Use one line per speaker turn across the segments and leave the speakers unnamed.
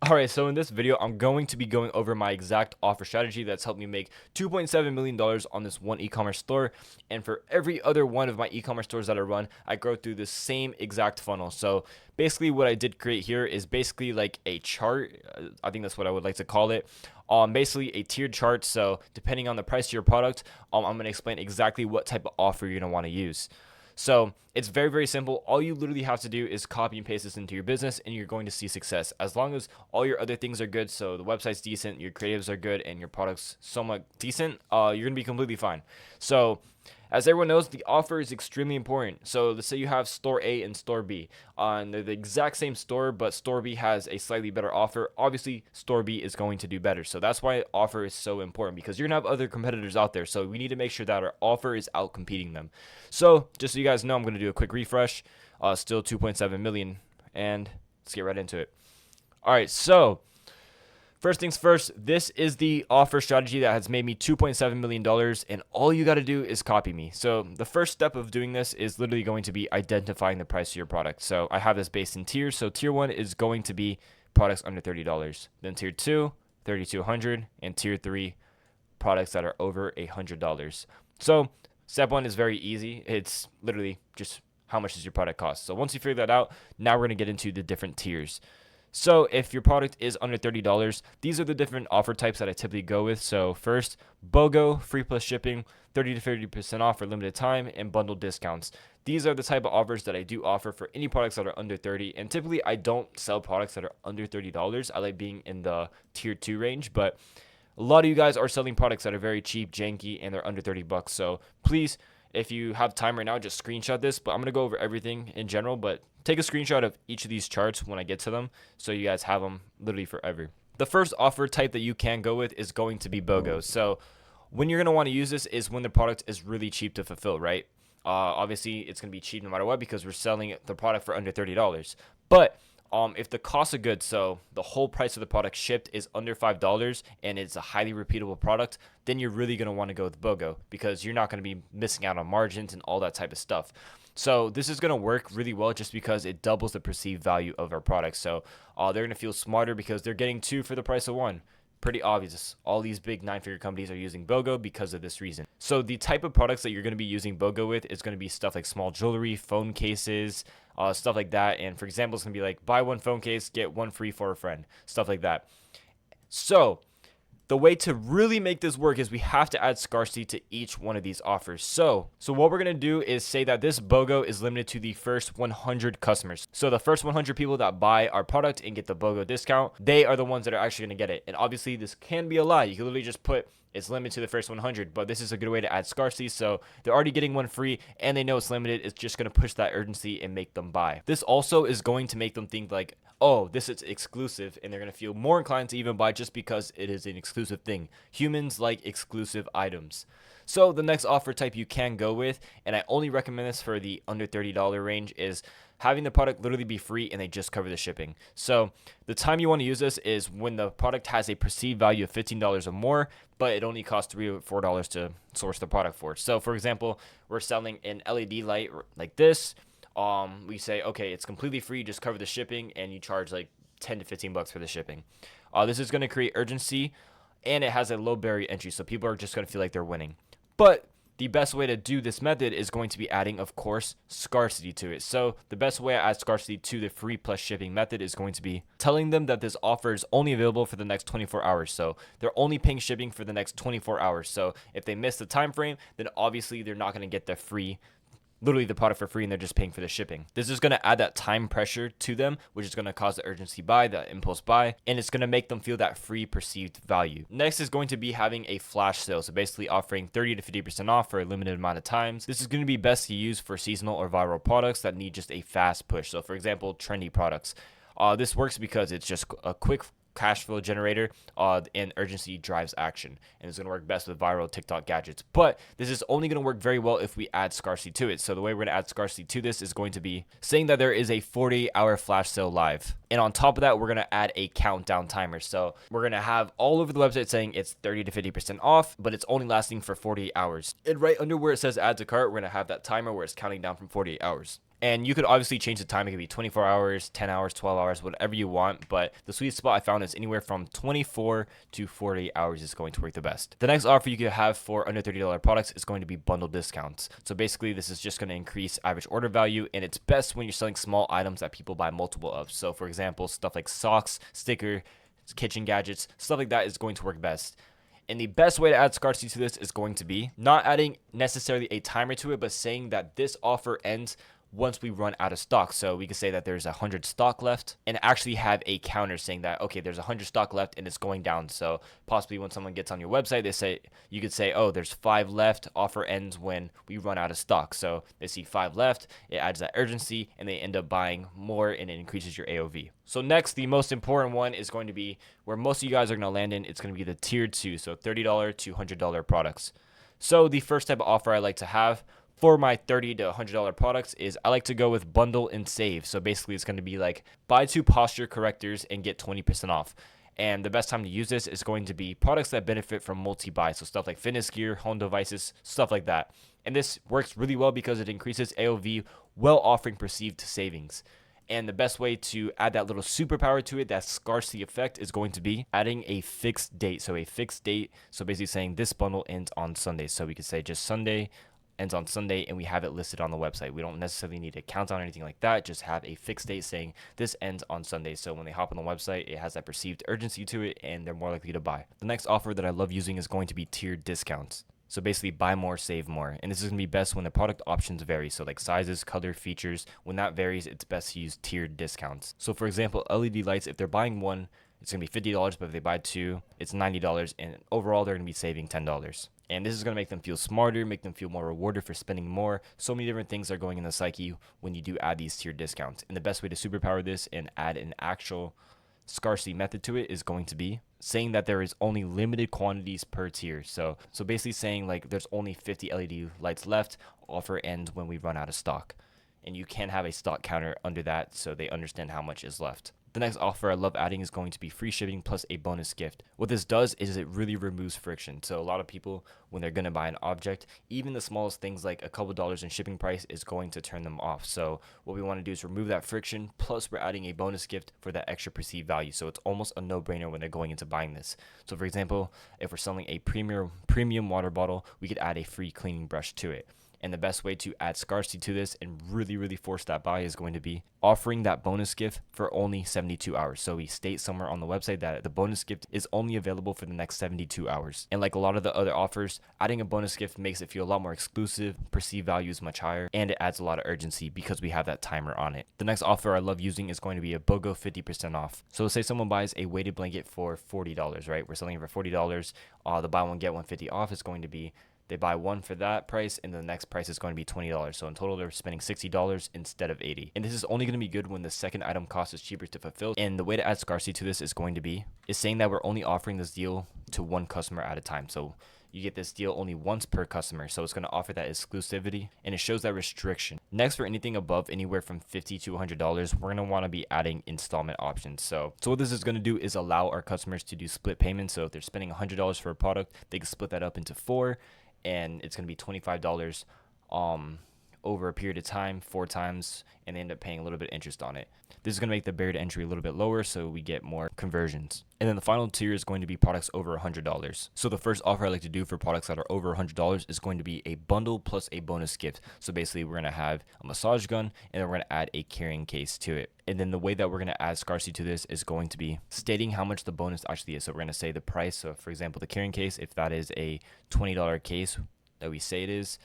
Alright, so in this video, I'm going to be going over my exact offer strategy that's helped me make $2.7 million on this one e-commerce store. And for every other one of my e-commerce stores that I run, I go through the same exact funnel. So basically what I did create here is basically like a chart. I think that's what I would like to call it. Basically a tiered chart. So depending on the price of your product, I'm going to explain exactly what type of offer you're going to want to use. So it's very, very simple. All you literally have to do is copy and paste this into your business and you're going to see success. As long as all your other things are good, so the website's decent, your creatives are good, and your product's somewhat decent, you're going to be completely fine. So as everyone knows, the offer is extremely important. So let's say you have store A and store B. And they're the exact same store, but store B has a slightly better offer. Obviously, store B is going to do better. So that's why offer is so important, because you're going to have other competitors out there. So we need to make sure that our offer is out competing them. So just so you guys know, I'm going to do a quick refresh. Still 2.7 million. And let's get right into it. All right, so first things first, this is the offer strategy that has made me $2.7 million, and all you got to do is copy me. So the first step of doing this is literally going to be identifying the price of your product. So I have this based in tiers. So tier 1 is going to be products under $30. Then tier 2, $3,200, and tier 3, products that are over $100. So step 1 is very easy. It's literally just how much does your product cost. So once you figure that out, now we're going to get into the different tiers. So if your product is under $30, these are the different offer types that I typically go with. So first, BOGO, free plus shipping, 30 to 30% off for limited time, and bundle discounts. These are the type of offers that I do offer for any products that are under 30. And typically I don't sell products that are under $30. I like being in the tier 2 range, but a lot of you guys are selling products that are very cheap, janky, and they're under 30 bucks. So please, if you have time right now, just screenshot this, but I'm going to go over everything in general, but take a screenshot of each of these charts when I get to them so you guys have them literally forever. The first offer type that you can go with is going to be BOGO. So when you're going to want to use this is when the product is really cheap to fulfill, right? Obviously, it's going to be cheap no matter what because we're selling the product for under $30. But if the cost of goods, so the whole price of the product shipped is under $5 and it's a highly repeatable product, then you're really going to want to go with BOGO because you're not going to be missing out on margins and all that type of stuff. So this is going to work really well just because it doubles the perceived value of our product. So they're going to feel smarter because they're getting 2 for the price of 1. Pretty obvious. All these big 9-figure companies are using BOGO because of this reason. So the type of products that you're going to be using BOGO with is going to be stuff like small jewelry, phone cases, stuff like that. And for example, it's going to be like buy 1 phone case, get 1 free for a friend, stuff like that. So the way to really make this work is we have to add scarcity to each one of these offers. So what we're going to do is say that this BOGO is limited to the first 100 customers. So the first 100 people that buy our product and get the BOGO discount, they are the ones that are actually going to get it. And obviously this can be a lie. You can literally just put it's limited to the first 100, but this is a good way to add scarcity. So they're already getting 1 free and they know it's limited. It's just going to push that urgency and make them buy. This also is going to make them think like, oh, this is exclusive, and they're going to feel more inclined to even buy just because it is an exclusive thing. Humans like exclusive items. So the next offer type you can go with, and I only recommend this for the under $30 range, is having the product literally be free and they just cover the shipping. So the time you want to use this is when the product has a perceived value of $15 or more, but it only costs $3 or $4 to source the product for. So for example, we're selling an LED light like this. We say, okay, it's completely free, just cover the shipping, and you charge like 10 to 15 bucks for the shipping. This is going to create urgency, and it has a low barrier entry, so people are just going to feel like they're winning. But the best way to do this method is going to be adding, of course, scarcity to it. So the best way I add scarcity to the free plus shipping method is going to be telling them that this offer is only available for the next 24 hours. So they're only paying shipping for the next 24 hours. So if they miss the time frame, then obviously they're not going to get the free, literally the product for free, and they're just paying for the shipping. This is going to add that time pressure to them, which is going to cause the urgency buy, the impulse buy, and it's going to make them feel that free perceived value. Next is going to be having a flash sale. So basically offering 30 to 50% off for a limited amount of times. This is going to be best to use for seasonal or viral products that need just a fast push. So for example, trendy products. This works because it's just a quick cash flow generator, and urgency drives action, and it's going to work best with viral TikTok gadgets. But this is only going to work very well if we add scarcity to it. So the way we're going to add scarcity to this is going to be saying that there is a 40-hour flash sale live, and on top of that, we're going to add a countdown timer. So we're going to have all over the website saying it's 30 to 50% off, but it's only lasting for 48 hours. And right under where it says add to cart, we're going to have that timer where it's counting down from 48 hours. And you could obviously change the time. It could be 24 hours, 10 hours, 12 hours, whatever you want. But the sweet spot I found is anywhere from 24 to 48 hours is going to work the best. The next offer you could have for under $30 products is going to be bundle discounts. So basically, this is just going to increase average order value, and it's best when you're selling small items that people buy multiple of. So for example, stuff like socks, sticker, kitchen gadgets, stuff like that is going to work best. And the best way to add scarcity to this is going to be not adding necessarily a timer to it, but saying that this offer ends once we run out of stock. So we could say that there's 100 stock left and actually have a counter saying that, okay, there's 100 stock left and it's going down. So possibly when someone gets on your website, you could say, oh, there's 5 left. Offer ends when we run out of stock. So they see 5 left, it adds that urgency, and they end up buying more, and it increases your AOV. So next, the most important one is going to be where most of you guys are going to land in. It's going to be the tier 2, so $30 to $100 products. So the first type of offer I like to have for my $30 to $100 products is I like to go with bundle and save. So basically it's going to be like buy 2 posture correctors and get 20% off. And the best time to use this is going to be products that benefit from multi-buy. So stuff like fitness gear, home devices, stuff like that. And this works really well because it increases AOV while offering perceived savings. And the best way to add that little superpower to it, that scarcity effect, is going to be adding a fixed date. So a fixed date, so basically saying this bundle ends on Sunday. So we could say just Sunday, ends on Sunday, and we have it listed on the website. We don't necessarily need a countdown or anything like that. Just have a fixed date saying this ends on Sunday. So when they hop on the website, it has that perceived urgency to it, and they're more likely to buy. The next offer that I love using is going to be tiered discounts. So basically buy more, save more. And this is going to be best when the product options vary. So like sizes, color, features, when that varies, it's best to use tiered discounts. So for example, LED lights, if they're buying one, it's going to be $50, but if they buy 2, it's $90, and overall they're going to be saving $10. And this is going to make them feel smarter, make them feel more rewarded for spending more. So many different things are going in the psyche when you do add these tiered discounts. And the best way to superpower this and add an actual scarcity method to it is going to be saying that there is only limited quantities per tier. So basically saying like there's only 50 LED lights left, offer ends when we run out of stock. And you can have a stock counter under that so they understand how much is left. The next offer I love adding is going to be free shipping plus a bonus gift. What this does is it really removes friction. So a lot of people, when they're going to buy an object, even the smallest things like a couple dollars in shipping price is going to turn them off. So what we want to do is remove that friction, plus we're adding a bonus gift for that extra perceived value. So it's almost a no-brainer when they're going into buying this. So for example, if we're selling a premium water bottle, we could add a free cleaning brush to it. And the best way to add scarcity to this and really force that buy is going to be offering that bonus gift for only 72 hours. So we state somewhere on the website that the bonus gift is only available for the next 72 hours. And like a lot of the other offers, adding a bonus gift makes it feel a lot more exclusive, perceived value is much higher, and it adds a lot of urgency because we have that timer on it. The next offer I love using is going to be a BOGO 50% off. So say someone buys a weighted blanket for $40, right? We're selling it for $40. The buy one, get one 50 off is going to be they buy one for that price, and the next price is going to be $20. So in total, they're spending $60 instead of $80. And this is only going to be good when the second item cost is cheaper to fulfill. And the way to add scarcity to this is going to be saying that we're only offering this deal to one customer at a time. So you get this deal only once per customer. So it's going to offer that exclusivity, and it shows that restriction. Next, for anything above anywhere from $50 to $100, we're going to want to be adding installment options. So what this is going to do is allow our customers to do split payments. So if they're spending $100 for a product, they can split that up into 4, and it's going to be $25 over a period of time, 4 times, and they end up paying a little bit of interest on it. This is going to make the barrier to entry a little bit lower, so we get more conversions. And then the final tier is going to be products over $100. So the first offer I like to do for products that are over $100 is going to be a bundle plus a bonus gift. So basically we're going to have a massage gun, and then we're going to add a carrying case to it. And then the way that we're going to add scarcity to this is going to be stating how much the bonus actually is. So we're going to say the price. So for example, the carrying case, if that is a $20 case that we say it is,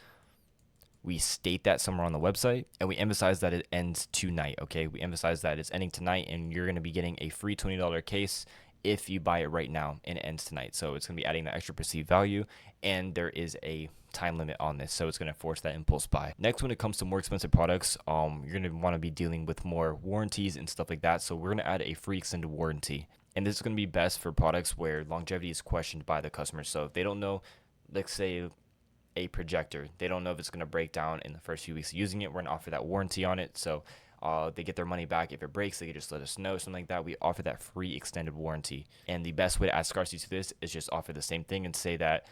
we state that somewhere on the website, and we emphasize that it ends tonight, okay? We emphasize that it's ending tonight, and you're going to be getting a free $20 case if you buy it right now, and it ends tonight. So it's going to be adding that extra perceived value, and there is a time limit on this, so it's going to force that impulse buy. Next, when it comes to more expensive products, you're going to want to be dealing with more warranties and stuff like that, so we're going to add a free extended warranty. And this is going to be best for products where longevity is questioned by the customer. So if they don't know, let's say a projector, they don't know if it's going to break down in the first few weeks of using it, we're going to offer that warranty on it. So they get their money back. If it breaks, they can just let us know, something like that. We offer that free extended warranty. And the best way to add scarcity to this is just offer the same thing and say that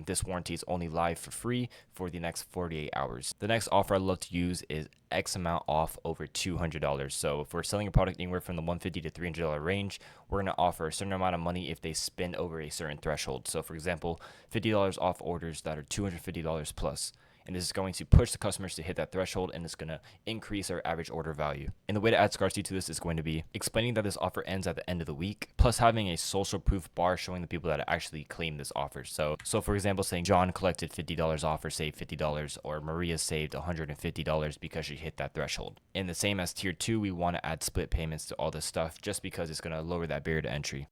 this warranty is only live for free for the next 48 hours. The next offer I love to use is X amount off over $200. So if we're selling a product anywhere from the $150 to $300 range, we're going to offer a certain amount of money if they spend over a certain threshold. So for example, $50 off orders that are $250 plus. And this is going to push the customers to hit that threshold, and it's going to increase our average order value. And the way to add scarcity to this is going to be explaining that this offer ends at the end of the week, plus having a social proof bar showing the people that actually claim this offer. So for example, saying John collected $50 off or saved $50, or Maria saved $150 because she hit that threshold. And the same as tier 2, we want to add split payments to all this stuff just because it's going to lower that barrier to entry.